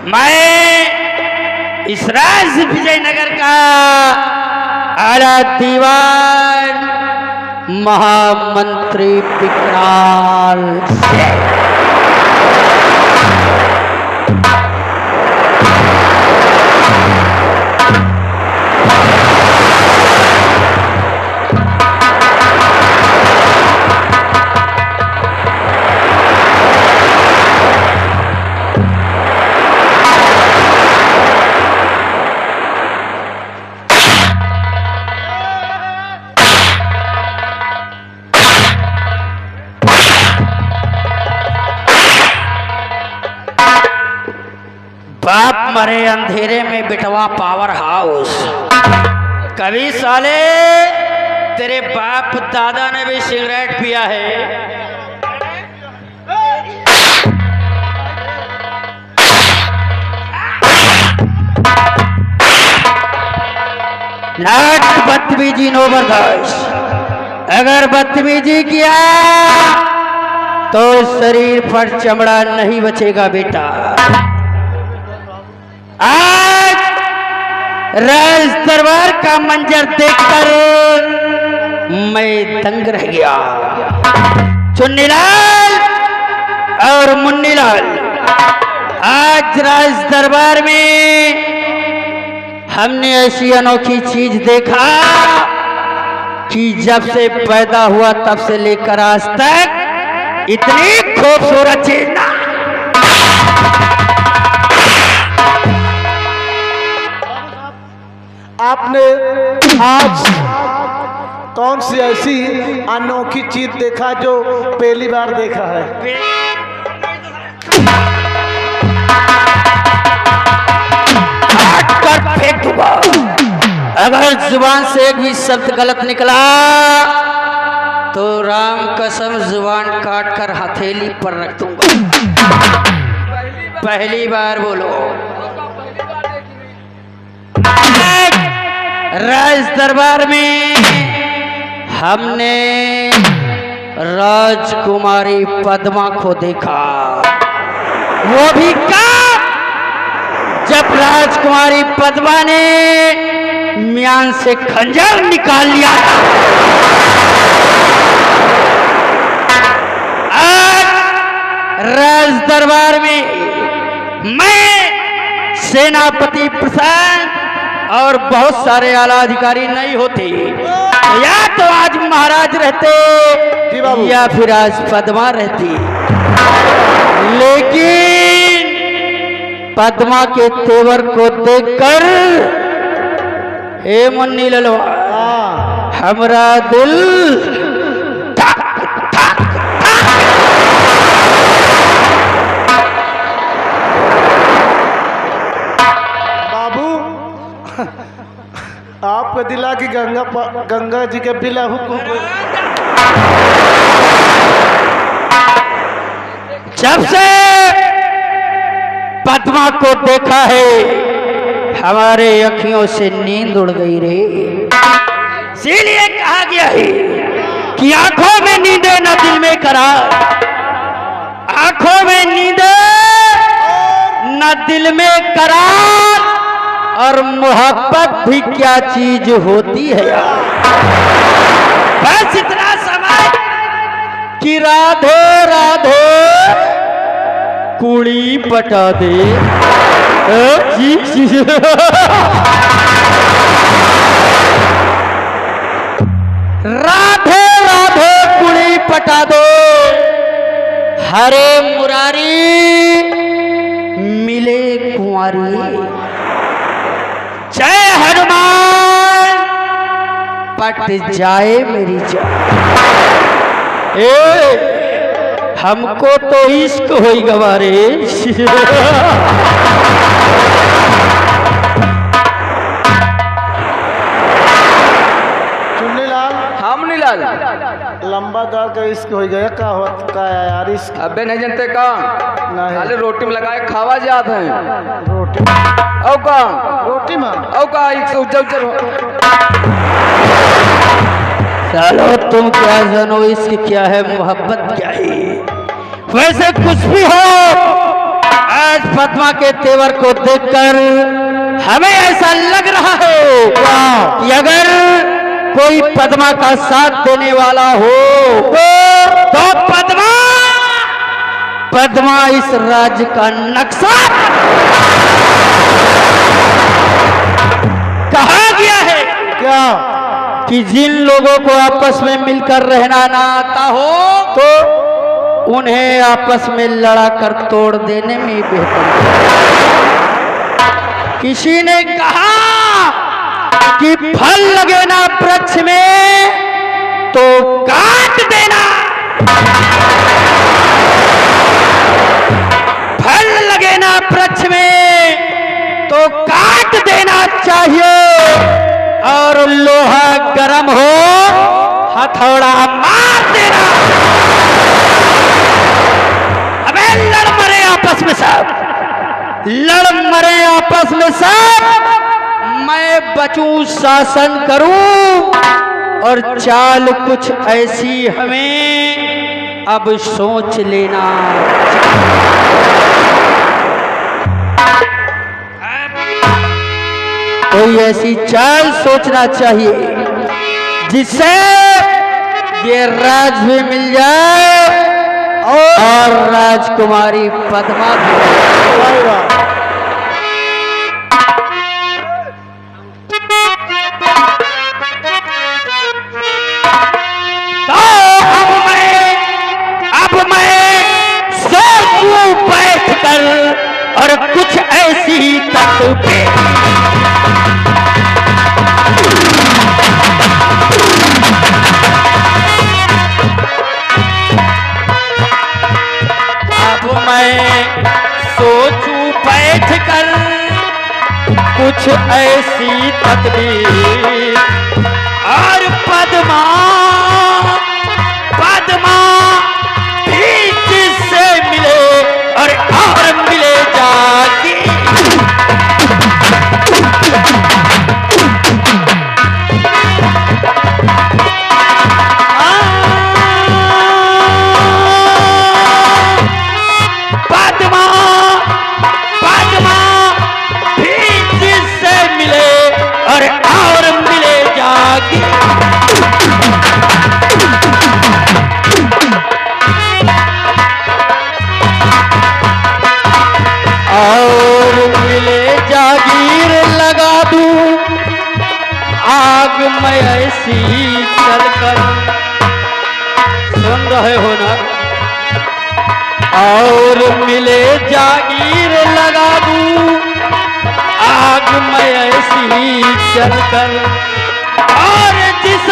मैं इस राज विजयनगर का आला दीवान महामंत्री विकराल बाप मरे अंधेरे में बिटवा पावर हाउस। कभी साले तेरे बाप दादा ने भी सिगरेट पिया है। नाट बदतमीजी नो बर्दाश्त। अगर बदतमीजी किया तो शरीर पर चमड़ा नहीं बचेगा बेटा। आज राज दरबार का मंजर देखकर मैं दंग रह गया। चुन्नीलाल और मुन्नीलाल, आज राज दरबार में हमने ऐसी अनोखी चीज देखा कि जब से पैदा हुआ तब से लेकर आज तक इतनी खूबसूरत चीज ना। आपने आज कौन सी ऐसी अनोखी चीज देखा जो पहली बार देखा है? काट कर फेंक दूंगा। अगर जुबान से एक भी शब्द गलत निकला तो राम कसम जुबान काट कर हथेली पर रख दूंगा। पहली बार बोलो। राज दरबार में हमने राजकुमारी पद्मा को देखा। वो भी कब? जब राजकुमारी पद्मा ने म्यान से खंजर निकाल लिया। आज राज दरबार में मैं सेनापति प्रसाद और बहुत सारे आला अधिकारी नहीं होते, या तो आज महाराज रहते या फिर आज पद्मा रहती। लेकिन पद्मा के तेवर को देखकर हे मुन्नी ललवा हमरा दिल आपको दिला कि गंगा जी के बिला हुक्म। जब से पद्मा को देखा है हमारे अखियों से नींद उड़ गई रे। इसीलिए कहा गया है कि आंखों में नींदे न दिल में करार। आंखों में नींदे न दिल में करार। और मोहब्बत भी क्या चीज होती है यार। बस इतना समझ कि राधे राधे कुड़ी पटा दे। राधे राधे कुड़ी पटा दो। हरे मुरारी मिले कुंवारी। जय हनुमान पट जाए मेरी जान। हमको तो इश्क होई गवारे। चुन्नीलाल, हाँ मुन्नीलाल, लंबा गा का इश्क हो गया का यार इश्क। अबे नहीं जानते का खाली रोटी में लगाए खावा जात है। रोटी औ का रोटी में औ का एक सौ उज्जल चलो तुम क्या जानो इश्क क्या है, मोहब्बत क्या है। वैसे कुछ भी हो, महाराज पद्मा के तेवर को देखकर हमें ऐसा लग रहा है कि अगर कोई पद्मा का साथ देने वाला हो तो पद्मा इस राज्य का नक्शा कहा गया है क्या? कि जिन लोगों को आपस में मिलकर रहना ना आता हो तो उन्हें आपस में लड़ा कर तोड़ देने में बेहतर है। किसी ने कहा कि फल लगे ना वृक्ष में तो काट देना, फल लगे ना वृक्ष में तो काट देना चाहिए, और लोहा गरम हो हथौड़ा मार देना। अबे लड़ मरे आपस में सब, लड़ मरे आपस में सब, मैं बचूं शासन करूं, और चाल कुछ ऐसी हमें अब सोच लेना। कोई ऐसी चाल सोचना चाहिए जिससे ये राज भी मिल जाए और राजकुमारी पद्मा भी मिल जाए। तो अब मैं सोचूं बैठकर और कुछ ऐसी तकलीफें। सोचूं बैठ कर कुछ ऐसी तकदीर, और पद्मा भी जिससे मिले और मिले जाके। और मिले जागीर लगा दूं आग में ऐसी चलकर। सुन रहे हो ना? और मिले जागीर लगा दूं आग में ऐसी चलकर, और जिस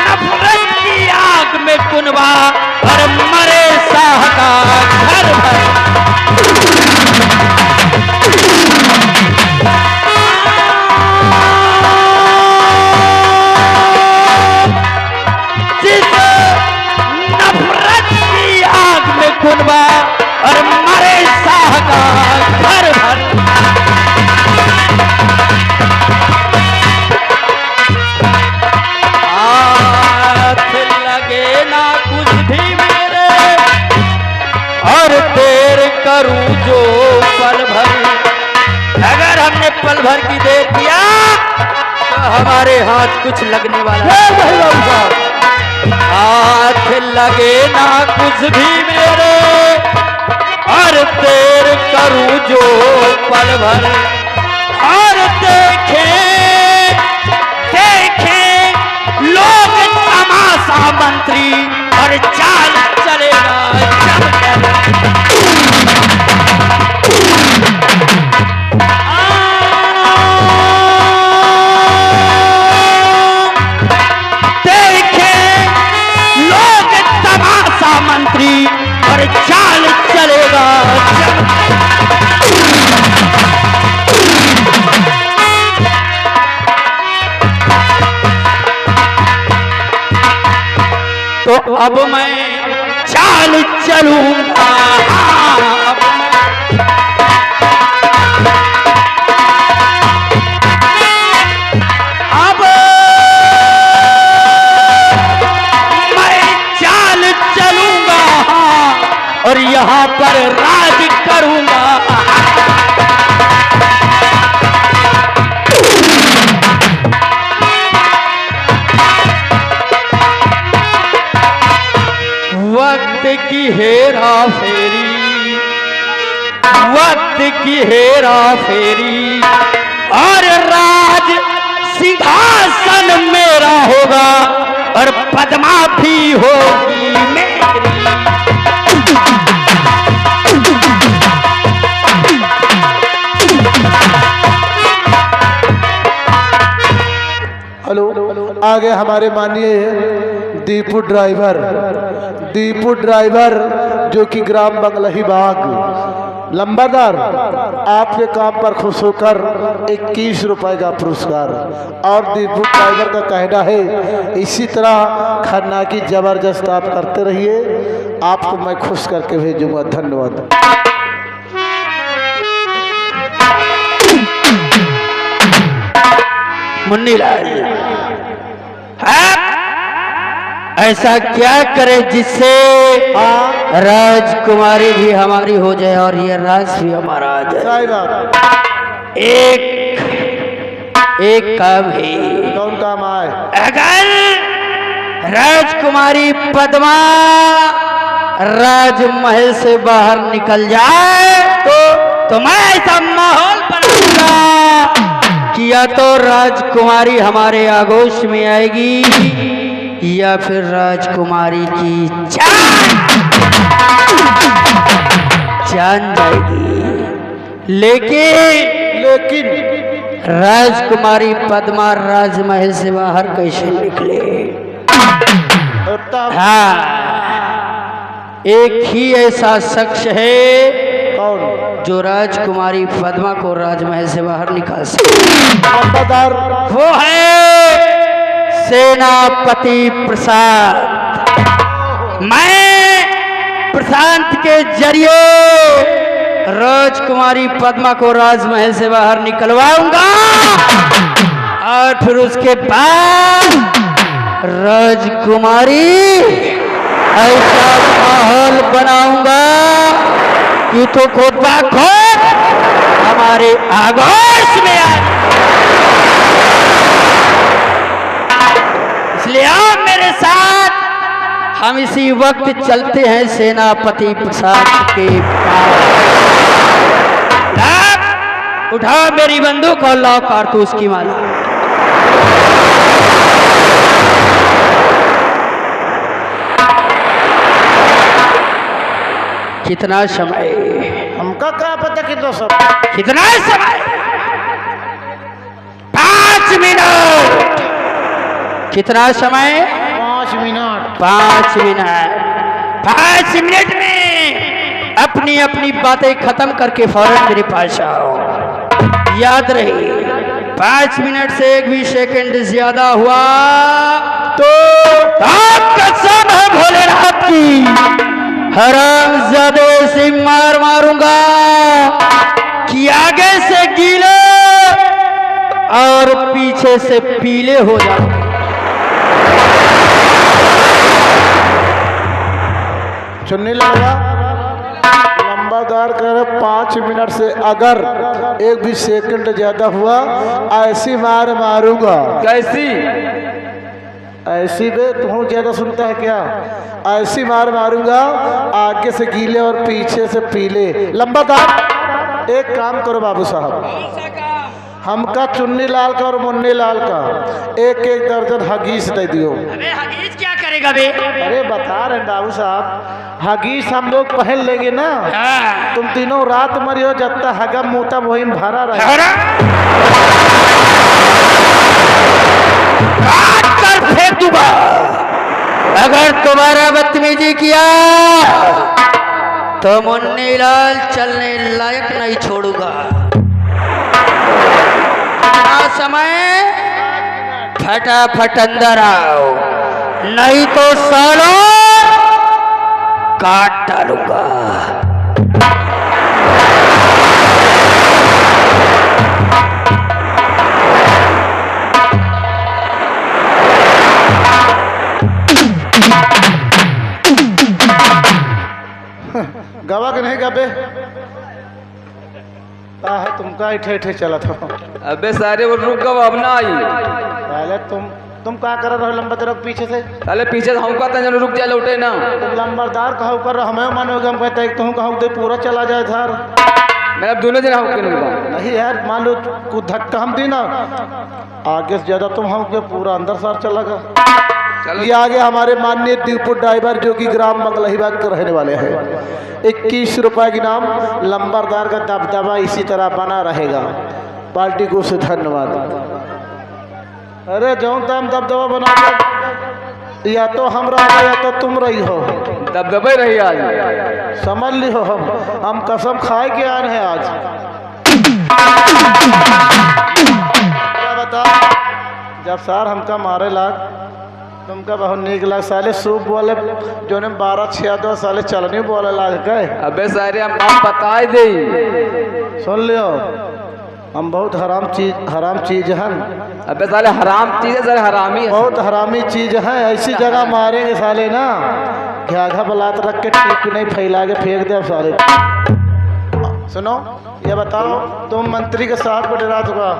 नफरत की आग में कुनबा और मरे शाह का घर भर। जिस नफरत की आग में कुनबा और मरे शाह का घर भर। करूं जो पल भर, अगर हमने पल भर की देर किया तो हमारे हाथ कुछ लगने वाला है। हाथ लगे ना कुछ भी मेरे, और देर करूं जो पल भर। और देखें लोग तमाशा मंत्री, और चाल चलेगा मंत्री, और चाल चलेगा तो अब मैं चाल चलूंगा। अब मैं चाल चलूंगा और यहाँ पर करूंगा। वक्त की हेरा फेरी, वक्त की हेरा फेरी, और राज सिंहासन मेरा होगा और पद्मा भी होगी मेरी। हेलो, आगे हमारे माननीय दीपू ड्राइवर जो कि ग्राम बंगलही बाग लंबादार, आपके काम पर खुश होकर 21 रुपए का पुरस्कार। और दीपू ड्राइवर का कहना है इसी तरह खन्ना की जबरदस्त आप करते रहिए, आपको मैं खुश करके भेजूंगा। धन्यवाद। मुन्नीलाल, ऐसा क्या करे जिससे राजकुमारी भी हमारी हो जाए और ये राज भी हमारा आ जाए। सही बात। एक काम है। कौन काम आए? अगर राजकुमारी पद्मा राजमहल से बाहर निकल जाए तो मैं ऐसा माहौल बनाऊंगा कि या तो राजकुमारी हमारे आगोश में आएगी या फिर राजकुमारी की जान जाएगी। लेकिन राजकुमारी पद्मा राजमहल से बाहर कैसे निकले? हाँ, एक ही ऐसा शख्स है कौन जो राजकुमारी पद्मा को राजमहल से बाहर निकाल सकता। वो है सेनापति प्रसाद। मैं प्रशांत के जरिए राजकुमारी पद्मा को राजमहल से बाहर निकलवाऊंगा और फिर उसके बाद राजकुमारी ऐसा माहौल बनाऊंगा कि तो खुद खुद हमारे आगोश में आए। इसलिए आप मेरे साथ, हम इसी वक्त चलते हैं सेनापति प्रसाद के पास। उठा मेरी बंदूक और लाओ कारतूस की माला। कितना समय? हमका क्या पता कितना समय? 5 मिनट। कितना समय? 5 मिनट। 5 मिनट। 5 मिनट में अपनी अपनी बातें खत्म करके फौरन मेरे पास आओ। याद रहे, 5 मिनट से एक भी सेकंड ज्यादा हुआ तो कसम है भोलेनाथ की, हरामजादे से मार मारूंगा कि आगे से गीले और पीछे से पीले हो जाओ। चुन्नी लगा लंबादार कर 5 मिनट से अगर एक भी सेकंड ज्यादा हुआ ऐसी मार मारूंगा। कैसी? ऐसी बे तू ज्यादा सुनता है क्या? ऐसी मार मारूंगा आगे से गीले और पीछे से पीले। लंबादार एक काम करो बाबू साहब, हमका चुन्नी लाल का और मुन्नी लाल का एक एक दर्जन हगीस दे दियो। अबे हगीज क्या करेगा बे? अरे बता रहे बाबू साहब, हगीस हम लोग पहन लेंगे ना। हाँ। तुम तीनों रात मरियो जब तक हगम मुतम वही भरा रहे। काट कर फेंक दूंगा अगर तुम्हारा बदतमीजी किया तो मुन्नी लाल चलने लायक नहीं छोड़ूंगा। समय फटाफट अंदर आओ, नहीं तो सालों काट डालूंगा। गवा के नहीं गबे है तुमका ही ठेठे चला था। अबे सारे वो रुक गए अब ना आई। पहले तुम क्या कर रहे हो लंबा तरफ पीछे से? साले पीछे से हम कहते हैं रुक जा लौटे ना। तुम लंबरदार कहू कर हमें मानोगे, हम कहते हैं तुम कहू दे पूरा चला जाए थार। मैं अब दोनों जना होके नहीं। नहीं यार मान लो कुछ धक्का हम दी ना आगे से ज्यादा तुम हम के पूरा अंदर सार चला गया। चलो ये आगे हमारे माननीय दीपू ड्राइवर जो कि ग्राम बंगलहीबाग के रहने वाले हैं। 21 रुपए की नाम। लंबरदार का दबदबा इसी तरह बना रहेगा। पार्टी को से धन्यवाद। अरे जो तम दबदबा बना दो, या तो हम रहा या तो तुम रही हो। दबदबे रही आज। समझ ली हो हम कसम खाए के आए हैं आज। क्या बता जब सार हमका मारे लाग तुमका बहुत नीक लाग। साले सूप बोले जो ने 12-6 साले चलनी बोले लाग गए। अबे सारे हम बता दे। सुन लियो हम बहुत हराम चीज हैं। अबे साले हराम चीज है, साले हरामी है। बहुत हरामी चीज है। ऐसी जगह मारेंगे साले ना घा बलात रख के टीप नहीं फैला के फेंक दे साले। सुनो ये बताओ तुम मंत्री के साथ को डरा चुका?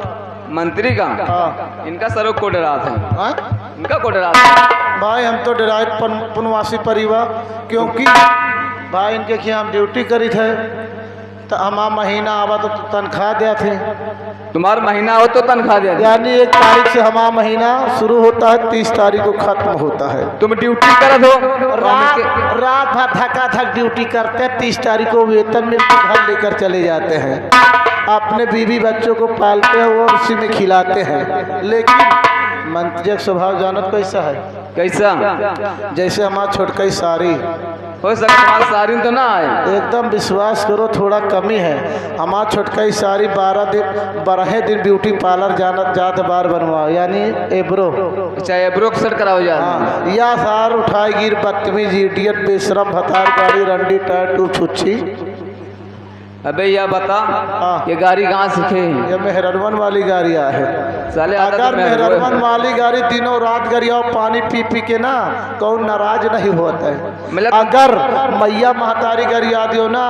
मंत्री का? हाँ। इनका सरों को डरा था। हाँ? इनका को डरा था भाई हम तो डराए पुनवासी परिवार, क्योंकि भाई इनके क्या हम ड्यूटी करी थे तो हमारा महीना आवा तो तनख्वाह दिया थे। तुम्हारा महीना हो तो तनख्वाह दिया। यानी 1 तारीख से हमारा महीना शुरू होता है, 30 तारीख को खत्म होता है। तुम ड्यूटी कर दो। रात भर थका थक ड्यूटी करते हैं, 30 तारीख को वेतन में घर लेकर चले जाते हैं। अपने बीवी बच्चों को पालते हैं और उसी में खिलाते हैं। लेकिन मंत्री का स्वभाव जानत कैसा है? कैसा? जैसे हमारा छोटका सारी हो सका तुम्हारा सारी तो ना आए। एकदम विश्वास करो थोड़ा कमी है। हमारा छोटका सारी 12 दिन ब्यूटी पार्लर जात बार बनवाओ, यानी एब्रो। अच्छा एब्रो सेट कराओ यार। हाँ या सार उठाए गिर बदतमीज इडियट बेशरम भतार गाड़ी रंडी टायर टू छुच्छी। अबे यह बता हाँ। ये गाड़ी कहाँ सीखे? ये मेहरवन वाली गाड़ियाँ है साले अगर मेहरवन वाली गाड़ी दिनों रात गरिया पानी पी पी के ना कौन नाराज नहीं होता है। अगर मैया महतारी गरिया दियो ना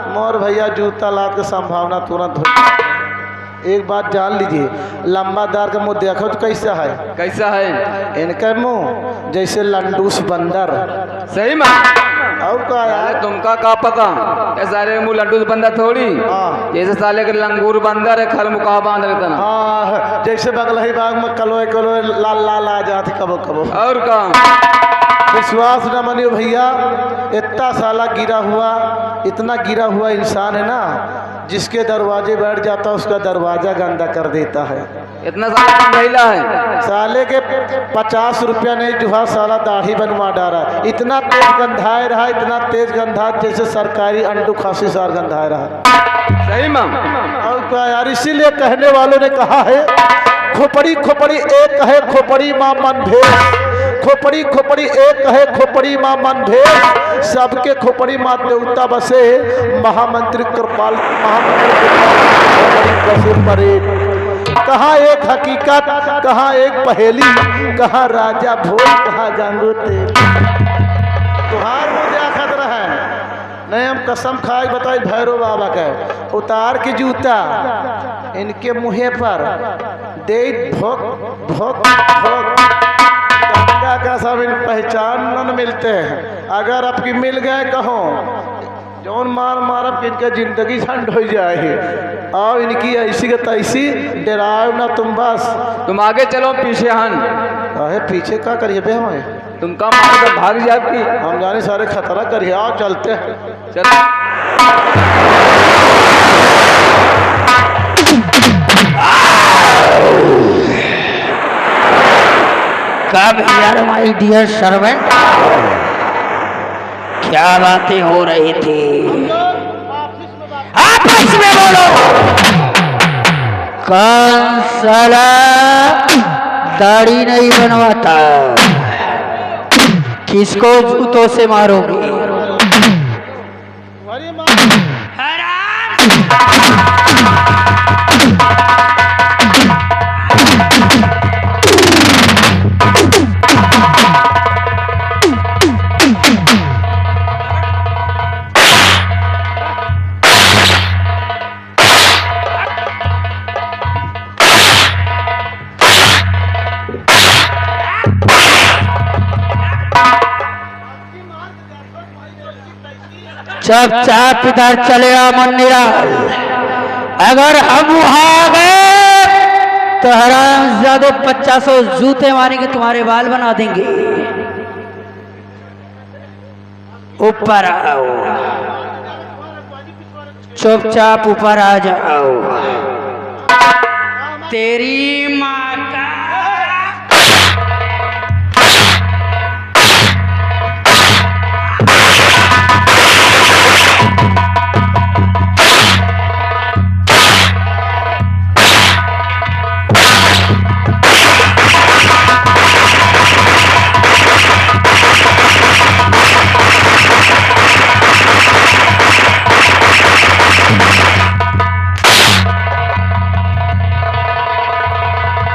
मोर भैया जूता लाद के संभावना तुरंत हो। एक बात जान लीजिए लंबादार का मुंह देखो तो कैसा है? कैसा है? इनका मुंह जैसे लंडूस बंदर। सही में? और क्या यार तुमका का पता ये सारे मुँह लड्डू बंदा थोड़ी। हाँ। जैसे साले के लंगूर बंदर है खर मुका बांध रहता ना। हाँ जैसे बंगलहीबाग में कलोए कलोए लाल लाल आ जाते कबो कबो। और का विश्वास न मानियो भैया इतना साला गिरा हुआ इतना गिरा हुआ इंसान है ना जिसके दरवाजे बैठ जाता उसका दरवाजा गंदा कर देता है। इतना साला गंधैला है। साले के 50 रुपया नहीं जुहा साला दाढ़ी बनवा डाला। इतना तेज गंधाए रहा इतना तेज गंधा जैसे सरकारी अंडू खांसी सार गंधाए रहा। सही में? और क्या यार इसीलिए कहने वालों ने कहा है खोपड़ी खोपड़ी एक है खोपड़ी माँ मन भेद। खोपड़ी खोपड़ी एक है खोपड़ी माँ मन भेद। सबके खोपड़ी माँ देवता बसे महामंत्री कृपाल बसे परेड। कहाँ एक हकीकत कहाँ एक पहेली कहाँ राजा भोज कहाँ गंगो तेल। तुहार मुझे खतरा है नहीं हम कसम खाए बताई भैरव बाबा का उतार के जूता इनके मुँहे पर दे भोक भोक भोक का सब इन पहचान न मिलते हैं। अगर आपकी मिल गए कहो जौन मार मारब इनका जिंदगी झंड हो जाए और इनकी ऐसी का तैसी डराओ ना तुम बस। तुम आगे चलो पीछे हन। अरे पीछे क्या करिए बे हमें तुम कम मार भाग जाए आपकी। हम जाने सारे खतरा करिए आओ चलते हैं। चलो कब यार माय डियर सर्वेंट क्या बातें हो रही थी? आपस में बोलो। कौन साला दाढ़ी नहीं बनवाता? किसको जूतों से मारोगे? चुपचाप इधर चले आ मन्निरा। अगर हम वहां आ गए तो हराम ज्यादा 50 जूते मारेंगे, तुम्हारे बाल बना देंगे। ऊपर आओ, चुपचाप ऊपर आ जाओ। तेरी माँ का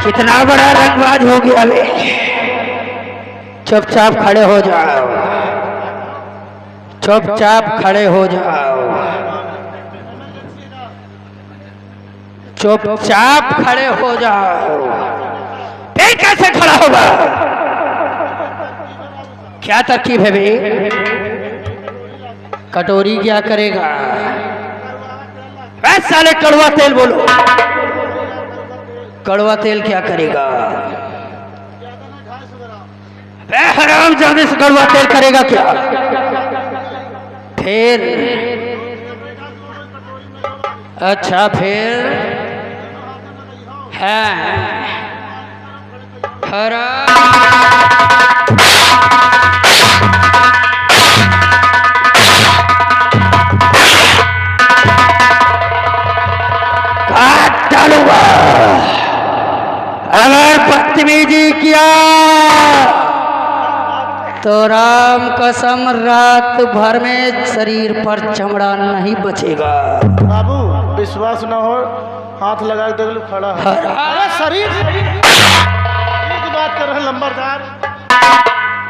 कितना बड़ा रंगबाज हो गया बे। चुपचाप खड़े हो जाओ, चुपचाप खड़े हो जाओ, चुपचाप खड़े हो जाओ। फिर कैसे खड़ा होगा? क्या तरकीब है बे? कटोरी क्या करेगा? वैसे साले कड़वा तेल बोलो, कड़वा तेल क्या करेगा? हराम जाने से कड़वा तेल करेगा क्या? फिर अच्छा फिर है हराम। काट डालूंगा अगर बदतमीजी किया तो राम कसम रात भर में शरीर पर चमड़ा नहीं बचेगा। बाबू विश्वास न हो, हाथ लगा के देख लो, खड़ा है। अरे शरीर की बात कर रहे हैं लंबरदार।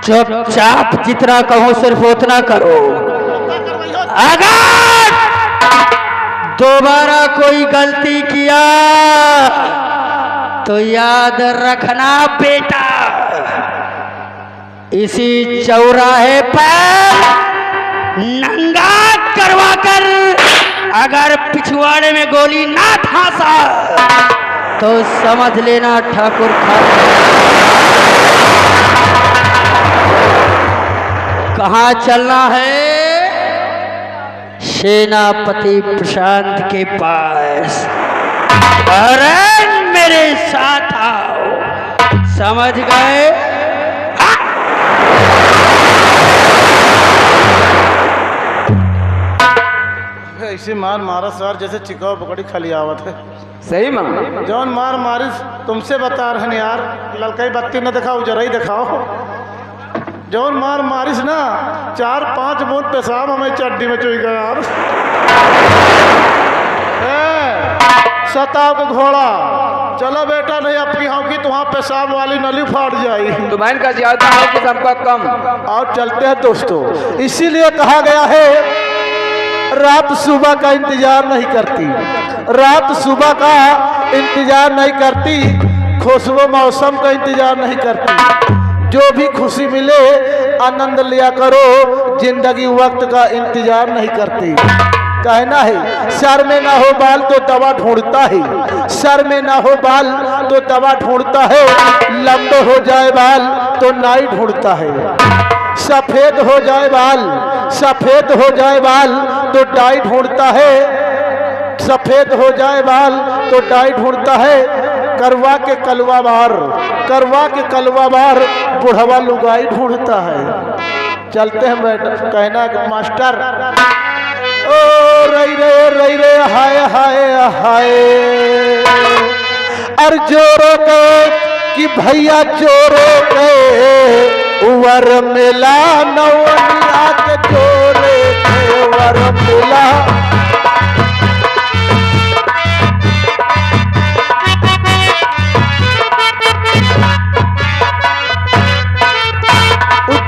चुपचाप जितना कहो सिर्फ उतना करो। अगर दोबारा कोई गलती किया तो याद रखना बेटा, इसी चौराहे पर नंगा करवाकर अगर पिछवाड़े में गोली ना ठासा तो समझ लेना ठाकुर खान। कहाँ चलना है? सेनापति प्रशांत के पास। अरे मेरे साथ आओ, समझ गए? ऐसे मार मारा सर जैसे चिकाव पकड़ी खली आवत है। सही मां जौन मार मारिस तुमसे बता रहे यार, ललकई बत्ती न दिखाओ, जरा ही दिखाओ। जौन मार मारिस ना 4-5 बूंद पेशाब हमें चड्डी में चुई गया यार। सताव के घोड़ा, चलो बेटा नहीं अपनी हाँ की तुहाँ पेशाब वाली नली फाट जाई। तो बहन का ज्यादा हो कि सबका कम। और चलते हैं दोस्तों, इसीलिए कहा गया है रात सुबह का इंतजार नहीं करती, रात सुबह का इंतजार नहीं करती, खुशबू मौसम का इंतजार नहीं करती। जो भी खुशी मिले आनंद लिया करो, जिंदगी वक्त का इंतजार नहीं करती। कहना है सर में ना हो बाल तो दवा ढूंढता है, सर में ना हो बाल तो दवा ढूंढता है, लंबे हो जाए बाल तो नाई ढूंढता है, सफेद हो जाए बाल, सफेद हो जाए बाल तो डाई ढूंढता है, सफेद हो जाए बाल तो डाई ढूंढता है। करवा के कलवा बार, करवा के कलवा बार बुढ़वा लुगाई ढूंढता है। चलते हैं बेटा। कहना कि मास्टर ओ रई रे हाय हाय हाय, अर जोरो के कि भैया जोरो के वर मिला नौनिया के जोरे के वर मिला।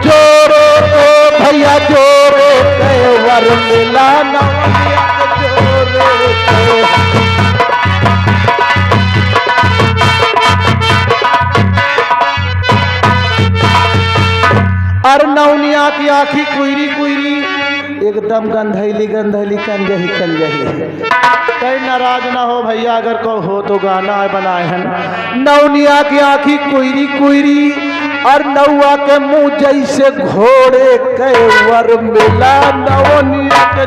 जोरो भैया जोरे के वर मिला नौनिया के जोरे के। और नौनिया की आँखी कुइरी कुइरी, एकदम एकदम गंधैली गंधैली कंजही कंजही। कहीं नाराज ना हो भैया, अगर को हो तो गाना बनाए हैं। नौनिया की आँखी कुइरी कुइरी और नौआ के मुंह जैसे घोड़े के वर मिला, नौनिया के